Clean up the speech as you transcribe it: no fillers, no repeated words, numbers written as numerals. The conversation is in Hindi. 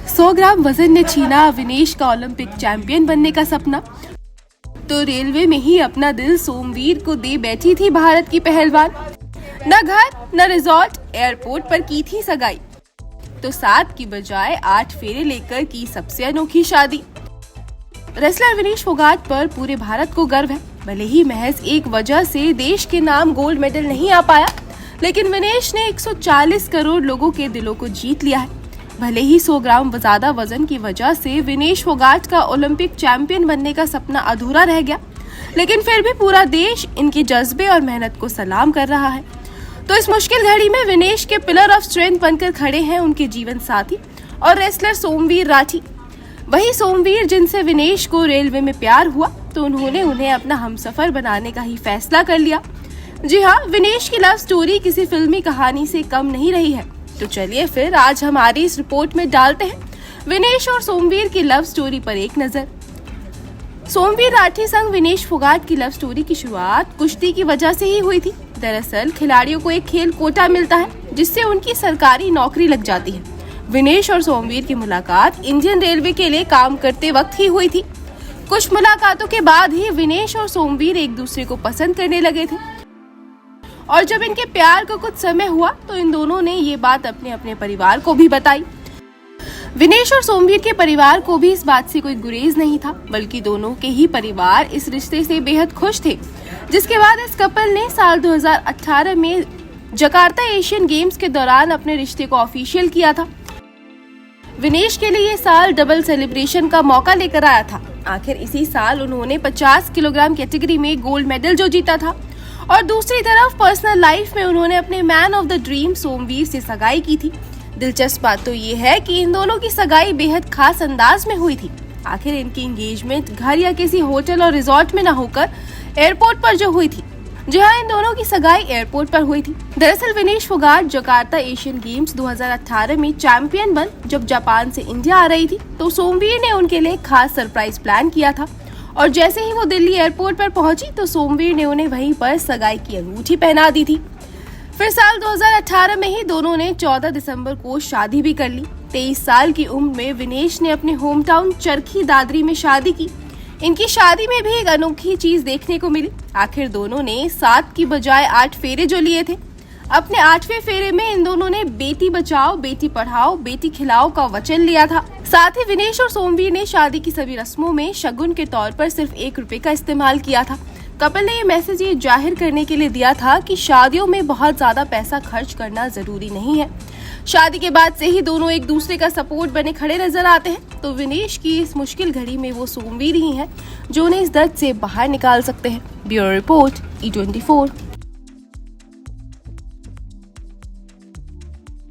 100 ग्राम वजन ने छीना विनेश का ओलंपिक चैंपियन बनने का सपना। तो रेलवे में ही अपना दिल सोमवीर को दे बैठी थी भारत की पहलवान। न घर न रिजॉर्ट, एयरपोर्ट पर की थी सगाई। तो 7 की बजाय 8 फेरे लेकर की सबसे अनोखी शादी। रेसलर विनेश फोगाट पर पूरे भारत को गर्व है। भले ही महज एक वजह से देश के नाम गोल्ड मेडल नहीं आ पाया, लेकिन विनेश ने 140 करोड़ लोगों के दिलों को जीत लिया है। भले ही 100 ग्राम ज्यादा वजन की वजह से विनेश फोगाट का ओलंपिक चैंपियन बनने का सपना अधूरा रह गया, लेकिन फिर भी पूरा देश इनके जज्बे और मेहनत को सलाम कर रहा है। तो इस मुश्किल घड़ी में विनेश के पिलर ऑफ स्ट्रेंथ बनकर खड़े हैं उनके जीवन साथी और रेसलर सोमवीर राठी। वही सोमवीर जिनसे विनेश को रेलवे में प्यार हुआ, तो उन्होंने उन्हें अपना हमसफर बनाने का ही फैसला कर लिया। जी हाँ, विनेश की लव स्टोरी किसी फिल्मी कहानी से कम नहीं रही है। तो चलिए फिर आज हमारी इस रिपोर्ट में डालते हैं विनेश और सोमवीर की लव स्टोरी पर एक नजर। सोमवीर राठी संग विनेश फोगाट की लव स्टोरी की शुरुआत कुश्ती की वजह से ही हुई थी। दरअसल खिलाड़ियों को एक खेल कोटा मिलता है, जिससे उनकी सरकारी नौकरी लग जाती है। विनेश और सोमवीर की मुलाकात इंडियन रेलवे के लिए काम करते वक्त ही हुई थी। कुछ मुलाकातों के बाद ही विनेश और सोमवीर एक दूसरे को पसंद करने लगे थे, और जब इनके प्यार को कुछ समय हुआ तो इन दोनों ने ये बात अपने अपने परिवार को भी बताई। विनेश और सोमवीर के परिवार को भी इस बात से कोई गुरेज नहीं था, बल्कि दोनों के ही परिवार इस रिश्ते से बेहद खुश थे। जिसके बाद इस कपल ने साल 2018 में जकार्ता एशियन गेम्स के दौरान अपने रिश्ते को ऑफिशियल किया था। विनेश के लिए ये साल डबल सेलिब्रेशन का मौका लेकर आया था। आखिर इसी साल उन्होंने 50 किलोग्राम कैटेगरी में गोल्ड मेडल जो जीता था, और दूसरी तरफ पर्सनल लाइफ में उन्होंने अपने man of the dream Somvir से सगाई की थी। दिलचस्प बात तो ये है कि इन दोनों की सगाई बेहद खास अंदाज में हुई थी। आखिर इनकी एंगेजमेंट घर या किसी होटल और रिजॉर्ट में न होकर एयरपोर्ट पर जो हुई थी, जहां इन दोनों की सगाई एयरपोर्ट पर हुई थी। दरअसल Vinesh Phogat Jakarta Asian games 2018 में चैंपियन बन जब जापान से इंडिया आ रही थी, तो सोमवीर ने उनके लिए खास सरप्राइज प्लान किया था, और जैसे ही वो दिल्ली एयरपोर्ट पर पहुंची तो सोमवीर ने उन्हें वहीं पर सगाई की अंगूठी पहना दी थी। फिर साल 2018 में ही दोनों ने 14 दिसंबर को शादी भी कर ली। 23 साल की उम्र में विनेश ने अपने होम टाउन चरखी दादरी में शादी की। इनकी शादी में भी एक अनोखी चीज देखने को मिली। आखिर दोनों ने 7 की बजाय 8 फेरे जो लिए थे। अपने 8वें फेरे में इन दोनों ने बेटी बचाओ बेटी पढ़ाओ बेटी खिलाओ का वचन लिया था। साथ ही विनेश और सोमवीर ने शादी की सभी रस्मों में शगुन के तौर पर सिर्फ 1 रुपए का इस्तेमाल किया था। कपल ने ये मैसेज ये जाहिर करने के लिए दिया था कि शादियों में बहुत ज्यादा पैसा खर्च करना जरूरी नहीं है। शादी के बाद से ही दोनों एक दूसरे का सपोर्ट बने खड़े नजर आते हैं। तो विनेश की इस मुश्किल घड़ी में वो सोमवीर ही हैं जो उन्हें इस दर्द से बाहर निकाल सकते हैं। Bureau report E24।